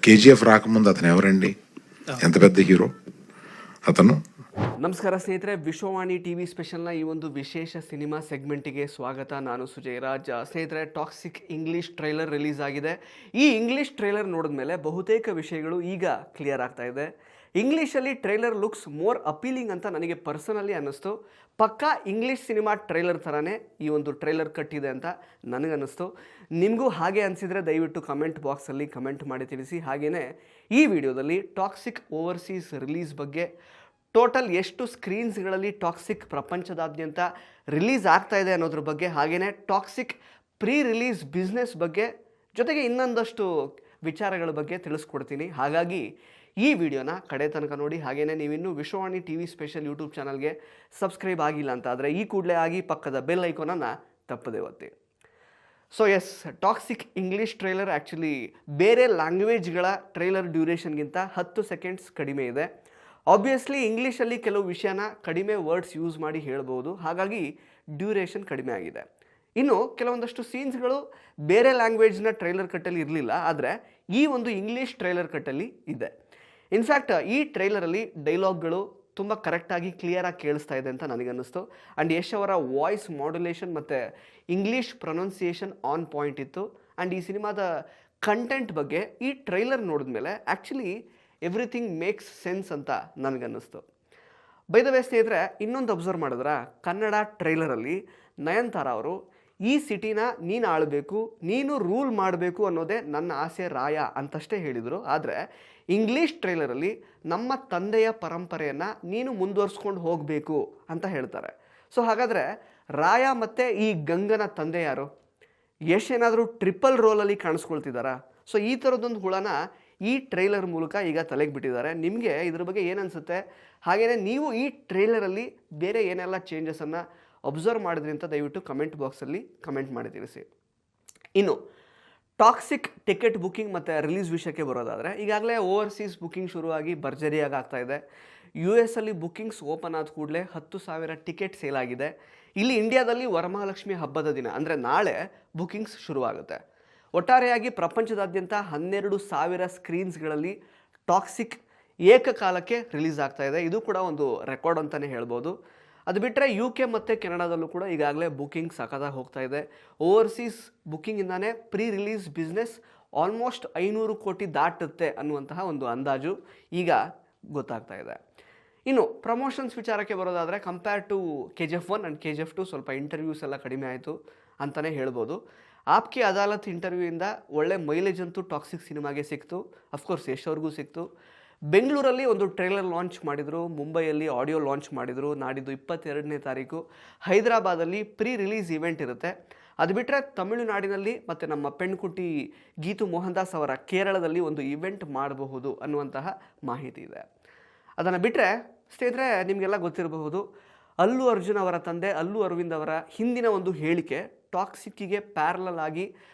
KGF రాకముందు అతను ఎవరండి? ఎంత పెద్ద హీరో అతను. ನಮಸ್ಕಾರ ಸ್ನೇಹಿತರೆ, ವಿಶ್ವವಾಣಿ ಟಿವಿ ಸ್ಪೆಷಲ್ನ ಈ ಒಂದು ವಿಶೇಷ ಸಿನಿಮಾ ಸೆಗ್ಮೆಂಟಿಗೆ ಸ್ವಾಗತ. ನಾನು ಸುಜಯ್ ರಾಜ್. ಸ್ನೇಹಿತರೆ, ಟಾಕ್ಸಿಕ್ ಇಂಗ್ಲಿಷ್ ಟ್ರೈಲರ್ ರಿಲೀಸ್ ಆಗಿದೆ. ಈ ಇಂಗ್ಲಿಷ್ ಟ್ರೈಲರ್ ನೋಡಿದ ಮೇಲೆ ಬಹುತೇಕ ವಿಷಯಗಳು ಈಗ ಕ್ಲಿಯರ್ ಆಗ್ತಾ ಇದೆ. ಇಂಗ್ಲೀಷಲ್ಲಿ ಟ್ರೈಲರ್ ಲುಕ್ಸ್ ಮೋರ್ ಅಪೀಲಿಂಗ್ ಅಂತ ನನಗೆ ಪರ್ಸನಲಿ ಅನ್ನಿಸ್ತು. ಪಕ್ಕಾ ಇಂಗ್ಲೀಷ್ ಸಿನಿಮಾ ಟ್ರೈಲರ್ ಥರನೇ ಈ ಒಂದು ಟ್ರೈಲರ್ ಕಟ್ಟಿದೆ ಅಂತ ನನಗನ್ನಿಸ್ತು. ನಿಮಗೂ ಹಾಗೆ ಅನಿಸಿದರೆ ದಯವಿಟ್ಟು ಕಮೆಂಟ್ ಬಾಕ್ಸಲ್ಲಿ ಕಮೆಂಟ್ ಮಾಡಿ ತಿಳಿಸಿ. ಹಾಗೆಯೇ ಈ ವಿಡಿಯೋದಲ್ಲಿ ಟಾಕ್ಸಿಕ್ ಓವರ್ಸೀಸ್ ರಿಲೀಸ್ ಬಗ್ಗೆ, ಟೋಟಲ್ ಎಷ್ಟು ಸ್ಕ್ರೀನ್ಸ್ಗಳಲ್ಲಿ ಟಾಕ್ಸಿಕ್ ಪ್ರಪಂಚದಾದ್ಯಂತ ರಿಲೀಸ್ ಆಗ್ತಾ ಇದೆ ಅನ್ನೋದ್ರ ಬಗ್ಗೆ, ಹಾಗೆಯೇ ಟಾಕ್ಸಿಕ್ ಪ್ರೀ ರಿಲೀಸ್ ಬಿಸ್ನೆಸ್ ಬಗ್ಗೆ, ಜೊತೆಗೆ ಇನ್ನೊಂದಷ್ಟು ವಿಚಾರಗಳ ಬಗ್ಗೆ ತಿಳಿಸ್ಕೊಡ್ತೀನಿ. ಹಾಗಾಗಿ ಈ ವಿಡಿಯೋನ ಕಡೆ ತನಕ ನೋಡಿ. ಹಾಗೆಯೇ ನೀವಿನ್ನೂ ವಿಶ್ವವಾಣಿ ಟಿವಿ ಸ್ಪೆಷಲ್ ಯೂಟ್ಯೂಬ್ ಚಾನಲ್ಗೆ ಸಬ್ಸ್ಕ್ರೈಬ್ ಆಗಿಲ್ಲ ಅಂತ ಆದರೆ ಈ ಕೂಡಲೇ ಆಗಿ ಪಕ್ಕದ ಬೆಲ್ ಐಕಾನನ್ನು ತಪ್ಪದೆ ಒತ್ತಿ. So yes, Toxic English trailer actually ಬೇರೆ ಲ್ಯಾಂಗ್ವೇಜ್ಗಳ ಟ್ರೈಲರ್ ಡ್ಯೂರೇಷನ್ಗಿಂತ 10 ಸೆಕೆಂಡ್ಸ್ ಕಡಿಮೆ ಇದೆ. ಆಬ್ವಿಯಸ್ಲಿ ಇಂಗ್ಲೀಷಲ್ಲಿ ಕೆಲವು ವಿಷಯನ ಕಡಿಮೆ ವರ್ಡ್ಸ್ ಯೂಸ್ ಮಾಡಿ ಹೇಳ್ಬೋದು, ಹಾಗಾಗಿ ಡ್ಯೂರೇಷನ್ ಕಡಿಮೆ ಆಗಿದೆ. ಇನ್ನು ಕೆಲವೊಂದಷ್ಟು ಸೀನ್ಸ್ಗಳು ಬೇರೆ ಲ್ಯಾಂಗ್ವೇಜ್ನ ಟ್ರೈಲರ್ ಕಟ್ಟಲ್ಲಿ ಇರಲಿಲ್ಲ, ಆದರೆ ಈ ಒಂದು ಇಂಗ್ಲೀಷ್ ಟ್ರೈಲರ್ ಕಟ್ಟಲ್ಲಿ ಇದೆ. ಇನ್ಫ್ಯಾಕ್ಟ್ ಈ ಟ್ರೈಲರಲ್ಲಿ ಡೈಲಾಗ್ಗಳು ತುಂಬ ಕರೆಕ್ಟಾಗಿ ಕ್ಲಿಯರಾಗಿ ಕೇಳಿಸ್ತಾ ಇದೆ ಅಂತ ನನಗನ್ನಿಸ್ತು. ಆ್ಯಂಡ್ ಯಶ್ ಅವರ ವಾಯ್ಸ್ ಮಾಡ್ಯುಲೇಷನ್ ಮತ್ತು ಇಂಗ್ಲೀಷ್ ಪ್ರೊನೌನ್ಸಿಯೇಷನ್ ಆನ್ ಪಾಯಿಂಟ್ ಇತ್ತು. ಆ್ಯಂಡ್ ಈ ಸಿನಿಮಾದ ಕಂಟೆಂಟ್ ಬಗ್ಗೆ ಈ ಟ್ರೈಲರ್ ನೋಡಿದ್ಮೇಲೆ ಆ್ಯಕ್ಚುಲಿ ಎವ್ರಿಥಿಂಗ್ ಮೇಕ್ಸ್ ಸೆನ್ಸ್ ಅಂತ ನನಗನ್ನಿಸ್ತು. ಬೈ ದ ವೇ ಸ್ನೇಹಿತರೆ, ಇನ್ನೊಂದು ಅಬ್ಸರ್ವ್ ಮಾಡಿದ್ರೆ ಕನ್ನಡ ಟ್ರೈಲರಲ್ಲಿ ನಯನತಾರ ಅವರು ಈ ಸಿಟಿನ ನೀನು ಆಳಬೇಕು, ನೀನು ರೂಲ್ ಮಾಡಬೇಕು ಅನ್ನೋದೇ ನನ್ನ ಆಸೆ ರಾಯ ಅಂತಷ್ಟೇ ಹೇಳಿದರು. ಆದರೆ ಇಂಗ್ಲೀಷ್ ಟ್ರೈಲರಲ್ಲಿ ನಮ್ಮ ತಂದೆಯ ಪರಂಪರೆಯನ್ನು ನೀನು ಮುಂದುವರಿಸ್ಕೊಂಡು ಹೋಗಬೇಕು ಅಂತ ಹೇಳ್ತಾರೆ. ಸೊ ಹಾಗಾದರೆ ರಾಯ ಮತ್ತು ಈ ಗಂಗನ ತಂದೆ ಯಾರು? ಯಶ್ ಏನಾದರೂ ಟ್ರಿಪಲ್ ರೋಲಲ್ಲಿ ಕಾಣಿಸ್ಕೊಳ್ತಿದ್ದಾರಾ? ಸೊ ಈ ಥರದ್ದೊಂದು ಹುಳನ ಈ ಟ್ರೈಲರ್ ಮೂಲಕ ಈಗ ತಲೆಗೆ ಬಿಟ್ಟಿದ್ದಾರೆ. ನಿಮಗೆ ಇದ್ರ ಬಗ್ಗೆ ಏನು ಅನಿಸುತ್ತೆ? ಹಾಗೆಯೇ ನೀವು ಈ ಟ್ರೈಲರಲ್ಲಿ ಬೇರೆ ಏನೆಲ್ಲ ಚೇಂಜಸನ್ನು ಅಬ್ಸರ್ವ್ ಮಾಡಿದ್ರಿ ಅಂತ ದಯವಿಟ್ಟು ಕಮೆಂಟ್ ಬಾಕ್ಸಲ್ಲಿ ಕಮೆಂಟ್ ಮಾಡಿ ತಿಳಿಸಿ. ಇನ್ನು ಟಾಕ್ಸಿಕ್ ಟಿಕೆಟ್ ಬುಕ್ಕಿಂಗ್ ಮತ್ತು ರಿಲೀಸ್ ವಿಷಯಕ್ಕೆ ಬರೋದಾದರೆ, ಈಗಾಗಲೇ ಓವರ್ಸೀಸ್ ಬುಕ್ಕಿಂಗ್ ಶುರುವಾಗಿ ಭರ್ಜರಿಯಾಗಿ ಆಗ್ತಾ ಇದೆ. US ಅಲ್ಲಿ ಬುಕ್ಕಿಂಗ್ಸ್ ಓಪನ್ ಆದ ಕೂಡಲೇ 10,000 ಟಿಕೆಟ್ ಸೇಲ್ ಆಗಿದೆ. ಇಲ್ಲಿ ಇಂಡಿಯಾದಲ್ಲಿ ವರಮಹಾಲಕ್ಷ್ಮಿ ಹಬ್ಬದ ದಿನ ಅಂದರೆ ನಾಳೆ ಬುಕ್ಕಿಂಗ್ಸ್ ಶುರುವಾಗುತ್ತೆ. ಒಟ್ಟಾರೆಯಾಗಿ ಪ್ರಪಂಚದಾದ್ಯಂತ 12,000 ಸ್ಕ್ರೀನ್ಸ್ಗಳಲ್ಲಿ ಟಾಕ್ಸಿಕ್ ಏಕಕಾಲಕ್ಕೆ ರಿಲೀಸ್ ಆಗ್ತಾ ಇದೆ. ಇದು ಕೂಡ ಒಂದು ರೆಕಾರ್ಡ್ ಅಂತಲೇ ಹೇಳ್ಬೋದು. ಅದು ಬಿಟ್ಟರೆ UK ಮತ್ತು ಕೆನಡಾದಲ್ಲೂ ಕೂಡ ಈಗಾಗಲೇ ಬುಕ್ಕಿಂಗ್ ಸಖತ್ತಾಗಿ ಹೋಗ್ತಾ ಇದೆ. ಓವರ್ಸೀಸ್ ಬುಕ್ಕಿಂಗಿಂದಾನೇ ಪ್ರೀ ರಿಲೀಸ್ ಬಿಸ್ನೆಸ್ ಆಲ್ಮೋಸ್ಟ್ 500 ಕೋಟಿ ದಾಟುತ್ತೆ ಅನ್ನುವಂತಹ ಒಂದು ಅಂದಾಜು ಈಗ ಗೊತ್ತಾಗ್ತಾ ಇದೆ. ಇನ್ನು ಪ್ರಮೋಷನ್ಸ್ ವಿಚಾರಕ್ಕೆ ಬರೋದಾದರೆ, compare to KGF 1 and KGF 2 ಸ್ವಲ್ಪ ಇಂಟರ್ವ್ಯೂಸ್ ಎಲ್ಲ ಕಡಿಮೆ ಆಯಿತು ಅಂತಲೇ ಹೇಳ್ಬೋದು. ಆಪ್ಕಿ ಅದಾಲತ್ ಇಂಟರ್ವ್ಯೂಯಿಂದ ಒಳ್ಳೆ ಮೈಲೇಜ್ ಅಂತೂ ಟಾಕ್ಸಿಕ್ ಸಿನಿಮಾಗೆ ಸಿಕ್ತು. ಅಫ್ಕೋರ್ಸ್ ಯಶ್ ಅವ್ರಿಗೂ ಸಿಕ್ತು. ಬೆಂಗಳೂರಲ್ಲಿ ಒಂದು ಟ್ರೈಲರ್ ಲಾಂಚ್ ಮಾಡಿದರು, ಮುಂಬೈಯಲ್ಲಿ ಆಡಿಯೋ ಲಾಂಚ್ ಮಾಡಿದರು. ನಾಡಿದ್ದು 22ನೇ ತಾರೀಕು ಹೈದರಾಬಾದಲ್ಲಿ ಪ್ರೀ ರಿಲೀಸ್ ಇವೆಂಟ್ ಇರುತ್ತೆ. ಅದು ಬಿಟ್ಟರೆ ತಮಿಳುನಾಡಿನಲ್ಲಿ ಮತ್ತು ನಮ್ಮ ಪೆಣ್ಕುಟಿ ಗೀತು ಮೋಹನ್ ದಾಸ್ ಅವರ ಕೇರಳದಲ್ಲಿ ಒಂದು ಇವೆಂಟ್ ಮಾಡಬಹುದು ಅನ್ನುವಂತಹ ಮಾಹಿತಿ ಇದೆ. ಅದನ್ನು ಬಿಟ್ಟರೆ ಸ್ನೇಹಿತರೆ, ನಿಮಗೆಲ್ಲ ಗೊತ್ತಿರಬಹುದು, ಅಲ್ಲು ಅರ್ಜುನ್ ಅವರ ತಂದೆ ಅಲ್ಲು ಅರವಿಂದ್ ಅವರ ಹಿಂದಿನ ಒಂದು ಹೇಳಿಕೆ ಟಾಕ್ಸಿಕ್ಕಿಗೆ ಪ್ಯಾರಲಲ್ ಆಗಿ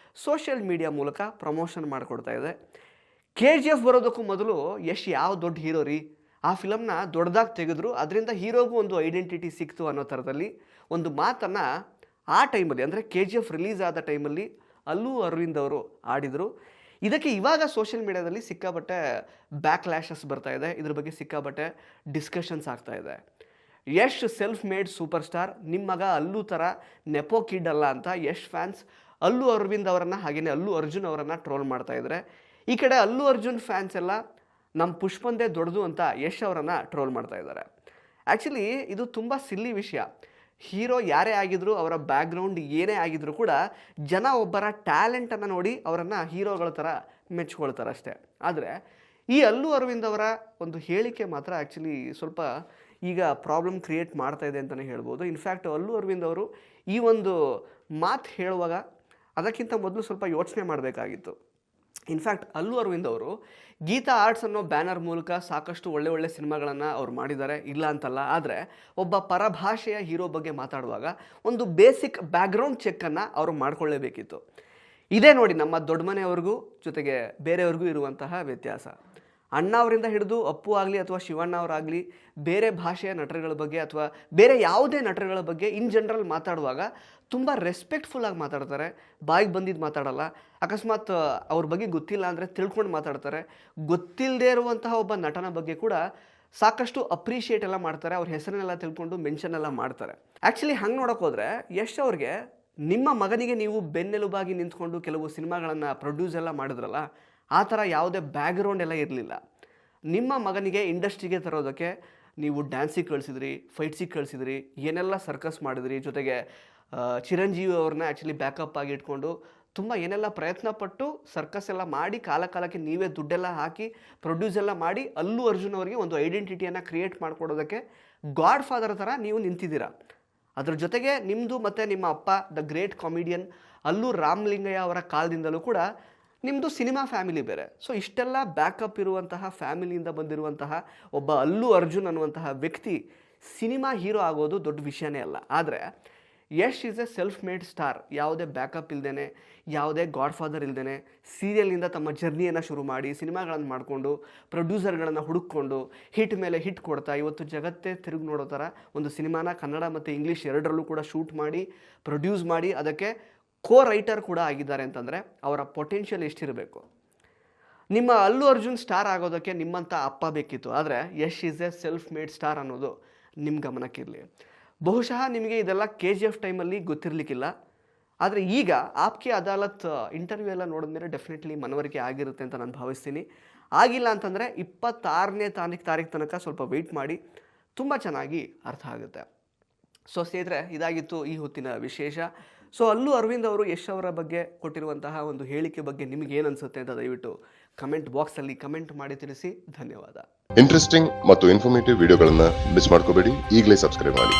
ಸೋಷಿಯಲ್ ಮೀಡಿಯಾ ಮೂಲಕ ಪ್ರಮೋಷನ್ ಮಾಡಿಕೊಡ್ತಾ ಇದೆ. KGF ಬರೋದಕ್ಕೂ ಮೊದಲು ಯಶ್ ಯಾವ ದೊಡ್ಡ ಹೀರೋ ರೀ, ಆ ಫಿಲಮ್ನ ದೊಡ್ಡದಾಗಿ ತೆಗೆದ್ರು, ಅದರಿಂದ ಹೀರೋಗೂ ಒಂದು ಐಡೆಂಟಿಟಿ ಸಿಕ್ತು ಅನ್ನೋ ಥರದಲ್ಲಿ ಒಂದು ಮಾತನ್ನು ಆ ಟೈಮಲ್ಲಿ ಅಂದರೆ KGF ರಿಲೀಸ್ ಆದ ಟೈಮಲ್ಲಿ ಅಲ್ಲು ಅರವಿಂದ್ ಅವರು ಆಡಿದರು. ಇದಕ್ಕೆ ಇವಾಗ ಸೋಷಿಯಲ್ ಮೀಡಿಯಾದಲ್ಲಿ ಸಿಕ್ಕಾಬಟ್ಟೆ ಬ್ಯಾಕ್ಲ್ಯಾಶಸ್ ಬರ್ತಾ ಇದೆ. ಇದ್ರ ಬಗ್ಗೆ ಸಿಕ್ಕಾಬಟ್ಟೆ ಡಿಸ್ಕಷನ್ಸ್ ಆಗ್ತಾ ಇದೆ. Yash self made super star, ನಿಮ್ಮ ಮಗ ಅಲ್ಲು ಥರ ನೆಪೋ ಕಿಡ್ ಅಲ್ಲ ಅಂತ ಯಶ್ ಫ್ಯಾನ್ಸ್ ಅಲ್ಲು ಅರವಿಂದ್ ಅವರನ್ನು ಹಾಗೆಯೇ ಅಲ್ಲು ಅರ್ಜುನ್ ಅವರನ್ನು ಟ್ರೋಲ್ ಮಾಡ್ತಾ ಇದ್ದಾರೆ. ಈ ಕಡೆ ಅಲ್ಲು ಅರ್ಜುನ್ ಫ್ಯಾನ್ಸ್ ಎಲ್ಲ ನಮ್ಮ ಪುಷ್ಪಂದೇ ದೊಡ್ಡದು ಅಂತ ಯಶ್ ಅವರನ್ನು ಟ್ರೋಲ್ ಮಾಡ್ತಾ ಇದ್ದಾರೆ. ಆ್ಯಕ್ಚುಲಿ ಇದು ತುಂಬ ಸಿಲ್ಲಿ ವಿಷಯ. ಹೀರೋ ಯಾರೇ ಆಗಿದ್ರು, ಅವರ ಬ್ಯಾಕ್ಗ್ರೌಂಡ್ ಏನೇ ಆಗಿದ್ರು ಕೂಡ ಜನ ಒಬ್ಬರ ಟ್ಯಾಲೆಂಟನ್ನು ನೋಡಿ ಅವರನ್ನು ಹೀರೋಗಳ ಥರ ಮೆಚ್ಕೊಳ್ತಾರೆ ಅಷ್ಟೇ. ಆದರೆ ಈ ಅಲ್ಲು ಅರವಿಂದ್ ಅವರ ಒಂದು ಹೇಳಿಕೆ ಮಾತ್ರ ಆ್ಯಕ್ಚುಲಿ ಸ್ವಲ್ಪ ಈಗ ಪ್ರಾಬ್ಲಮ್ ಕ್ರಿಯೇಟ್ ಮಾಡ್ತಾ ಇದೆ ಅಂತಲೇ ಹೇಳ್ಬೋದು. ಇನ್ಫ್ಯಾಕ್ಟ್ ಅಲ್ಲು ಅರವಿಂದ್ ಅವರು ಈ ಒಂದು ಮಾತು ಹೇಳುವಾಗ ಅದಕ್ಕಿಂತ ಮೊದಲು ಸ್ವಲ್ಪ ಯೋಚನೆ ಮಾಡಬೇಕಾಗಿತ್ತು. ಇನ್ಫ್ಯಾಕ್ಟ್ ಅಲ್ಲು ಅರವಿಂದ್ ಅವರು ಗೀತಾ ಆರ್ಟ್ಸ್ ಅನ್ನೋ ಬ್ಯಾನರ್ ಮೂಲಕ ಸಾಕಷ್ಟು ಒಳ್ಳೆ ಸಿನಿಮಾಗಳನ್ನು ಅವ್ರು ಮಾಡಿದ್ದಾರೆ, ಇಲ್ಲ ಅಂತಲ್ಲ. ಆದರೆ ಒಬ್ಬ ಪರಭಾಷೆಯ ಹೀರೋ ಬಗ್ಗೆ ಮಾತಾಡುವಾಗ ಒಂದು ಬೇಸಿಕ್ ಬ್ಯಾಕ್ಗ್ರೌಂಡ್ ಚೆಕ್ಕನ್ನು ಅವರು ಮಾಡಿಕೊಳ್ಳೇಬೇಕಿತ್ತು. ಇದೇ ನೋಡಿ ನಮ್ಮ ದೊಡ್ಡ ಮನೆಯವ್ರಿಗೂ ಜೊತೆಗೆ ಬೇರೆಯವ್ರಿಗೂ ಇರುವಂತಹ ವ್ಯತ್ಯಾಸ. ಅಣ್ಣ ಅವರಿಂದ ಹಿಡಿದು ಅಪ್ಪು ಆಗಲಿ ಅಥವಾ ಶಿವಣ್ಣ ಅವರಾಗಲಿ ಬೇರೆ ಭಾಷೆಯ ನಟರುಗಳ ಬಗ್ಗೆ ಅಥವಾ ಬೇರೆ ಯಾವುದೇ ನಟರುಗಳ ಬಗ್ಗೆ ಇನ್ ಜನರಲ್ ಮಾತಾಡುವಾಗ ತುಂಬ ರೆಸ್ಪೆಕ್ಟ್ಫುಲ್ಲಾಗಿ ಮಾತಾಡ್ತಾರೆ, ಬಾಯಿಗೆ ಬಂದಿದ್ದು ಮಾತಾಡಲ್ಲ. ಅಕಸ್ಮಾತ್ ಅವ್ರ ಬಗ್ಗೆ ಗೊತ್ತಿಲ್ಲ ಅಂದರೆ ತಿಳ್ಕೊಂಡು ಮಾತಾಡ್ತಾರೆ. ಗೊತ್ತಿಲ್ಲದೆ ಇರುವಂತಹ ಒಬ್ಬ ನಟನ ಬಗ್ಗೆ ಕೂಡ ಸಾಕಷ್ಟು ಅಪ್ರಿಷಿಯೇಟ್ ಎಲ್ಲ ಮಾಡ್ತಾರೆ, ಅವ್ರ ಹೆಸರನ್ನೆಲ್ಲ ತಿಳ್ಕೊಂಡು ಮೆನ್ಷನ್ ಎಲ್ಲ ಮಾಡ್ತಾರೆ. ಆ್ಯಕ್ಚುಲಿ ಹಂಗೆ ನೋಡೋಕೆ ಹೋದರೆ ಯಶ್ ಅವ್ರಿಗೆ ನಿಮ್ಮ ಮಗನಿಗೆ ನೀವು ಬೆನ್ನೆಲುಬಾಗಿ ನಿಂತ್ಕೊಂಡು ಕೆಲವು ಸಿನಿಮಾಗಳನ್ನು ಪ್ರೊಡ್ಯೂಸ್ ಎಲ್ಲ ಮಾಡಿದ್ರಲ್ಲ, ಆ ಥರ ಯಾವುದೇ ಬ್ಯಾಕ್ಗ್ರೌಂಡ್ ಎಲ್ಲ ಇರಲಿಲ್ಲ. ನಿಮ್ಮ ಮಗನಿಗೆ ಇಂಡಸ್ಟ್ರಿಗೆ ತರೋದಕ್ಕೆ ನೀವು ಡ್ಯಾನ್ಸಿಗೆ ಕಳಿಸಿದ್ರಿ, ಫೈಟ್ಸಿಗೆ ಕಳಿಸಿದ್ರಿ, ಏನೆಲ್ಲ ಸರ್ಕಸ್ ಮಾಡಿದ್ರಿ, ಜೊತೆಗೆ ಚಿರಂಜೀವಿ ಅವ್ರನ್ನ ಆ್ಯಕ್ಚುಲಿ ಬ್ಯಾಕಪ್ ಆಗಿ ಇಟ್ಕೊಂಡು ತುಂಬ ಏನೆಲ್ಲ ಪ್ರಯತ್ನ ಪಟ್ಟು ಸರ್ಕಸ್ ಎಲ್ಲ ಮಾಡಿ ಕಾಲಕ್ಕೆ ನೀವೇ ದುಡ್ಡೆಲ್ಲ ಹಾಕಿ ಪ್ರೊಡ್ಯೂಸ್ ಎಲ್ಲ ಮಾಡಿ ಅಲ್ಲು ಅರ್ಜುನ್ ಅವರಿಗೆ ಒಂದು ಐಡೆಂಟಿಟಿಯನ್ನು ಕ್ರಿಯೇಟ್ ಮಾಡಿಕೊಡೋದಕ್ಕೆ ಗಾಡ್ ಫಾದರ್ ಥರ ನೀವು ನಿಂತಿದ್ದೀರಾ. ಅದ್ರ ಜೊತೆಗೆ ನಿಮ್ಮದು ಮತ್ತು ನಿಮ್ಮ ಅಪ್ಪ ದ ಗ್ರೇಟ್ ಕಾಮಿಡಿಯನ್ ಅಲ್ಲು ರಾಮಲಿಂಗಯ್ಯ ಅವರ ಕಾಲದಿಂದಲೂ ಕೂಡ ನಿಮ್ಮದು ಸಿನಿಮಾ ಫ್ಯಾಮಿಲಿ ಬೇರೆ. ಸೊ ಇಷ್ಟೆಲ್ಲ ಬ್ಯಾಕಪ್ ಇರುವಂತಹ ಫ್ಯಾಮಿಲಿಯಿಂದ ಬಂದಿರುವಂತಹ ಒಬ್ಬ ಅಲ್ಲು ಅರ್ಜುನ್ ಅನ್ನುವಂತಹ ವ್ಯಕ್ತಿ ಸಿನಿಮಾ ಹೀರೋ ಆಗೋದು ದೊಡ್ಡ ವಿಷಯನೇ ಅಲ್ಲ. ಆದರೆ Yash is A self made star. ಯಾವುದೇ ಬ್ಯಾಕಪ್ ಇಲ್ದೇ, ಯಾವುದೇ ಗಾಡ್ ಫಾದರ್ ಇಲ್ದೇ ಸೀರಿಯಲ್ನಿಂದ ತಮ್ಮ ಜರ್ನಿಯನ್ನು ಶುರು ಮಾಡಿ ಸಿನಿಮಾಗಳನ್ನು ಮಾಡಿಕೊಂಡು ಪ್ರೊಡ್ಯೂಸರ್ಗಳನ್ನು ಹುಡುಕೊಂಡು ಹಿಟ್ ಮೇಲೆ ಹಿಟ್ ಕೊಡ್ತಾ ಇವತ್ತು ಜಗತ್ತೇ ತಿರುಗಿ ನೋಡೋ ಥರ ಒಂದು ಸಿನಿಮಾನ ಕನ್ನಡ ಮತ್ತು ಇಂಗ್ಲೀಷ್ ಎರಡರಲ್ಲೂ ಕೂಡ ಶೂಟ್ ಮಾಡಿ ಪ್ರೊಡ್ಯೂಸ್ ಮಾಡಿ ಅದಕ್ಕೆ ಕೋ ರೈಟರ್ ಕೂಡ ಆಗಿದ್ದಾರೆ ಅಂತಂದರೆ ಅವರ ಪೊಟೆನ್ಷಿಯಲ್ ಎಷ್ಟಿರಬೇಕು. ನಿಮ್ಮ ಅಲ್ಲು ಅರ್ಜುನ್ ಸ್ಟಾರ್ ಆಗೋದಕ್ಕೆ ನಿಮ್ಮಂಥ ಅಪ್ಪ ಬೇಕಿತ್ತು, ಆದರೆ Yash is A self made star ಅನ್ನೋದು ನಿಮ್ಮ ಗಮನಕ್ಕಿರಲಿ. ಬಹುಶಃ ನಿಮಗೆ ಇದೆಲ್ಲ KGF ಟೈಮಲ್ಲಿ ಗೊತ್ತಿರಲಿಕ್ಕಿಲ್ಲ, ಆದರೆ ಈಗ ಆಪ್ಕೆ ಅದಾಲತ್ ಇಂಟರ್ವ್ಯೂ ಎಲ್ಲ ನೋಡಿದ್ಮೇಲೆ ಡೆಫಿನೆಟ್ಲಿ ಮನವರಿಕೆ ಆಗಿರುತ್ತೆ ಅಂತ ನಾನು ಭಾವಿಸ್ತೀನಿ. ಆಗಿಲ್ಲ ಅಂತಂದರೆ 26ನೇ ತಾರೀಕು ತನಕ ಸ್ವಲ್ಪ ವೆಯ್ಟ್ ಮಾಡಿ, ತುಂಬ ಚೆನ್ನಾಗಿ ಅರ್ಥ ಆಗುತ್ತೆ. ಸೊ ಸ್ನೇಹಿತರೆ, ಇದಾಗಿತ್ತು ಈ ಹೊತ್ತಿನ ವಿಶೇಷ. ಸೊ ಅಲ್ಲು ಅರವಿಂದ್ ಅವರು ಯಶ್ ಅವರ ಬಗ್ಗೆ ಕೊಟ್ಟಿರುವಂತಹ ಒಂದು ಹೇಳಿಕೆ ಬಗ್ಗೆ ನಿಮಗೆ ಏನು ಅನಿಸುತ್ತೆ ಅಂತ ದಯವಿಟ್ಟು ಕಮೆಂಟ್ ಬಾಕ್ಸಲ್ಲಿ ಕಮೆಂಟ್ ಮಾಡಿ ತಿಳಿಸಿ. ಧನ್ಯವಾದ. ಇಂಟ್ರೆಸ್ಟಿಂಗ್ ಮತ್ತು ಇನ್ಫಾರ್ಮೇಟಿವ್ ವಿಡಿಯೋಗಳನ್ನು ಮಿಸ್ ಮಾಡ್ಕೋಬೇಡಿ, ಈಗಲೇ ಸಬ್ಸ್ಕ್ರೈಬ್ ಮಾಡಿ.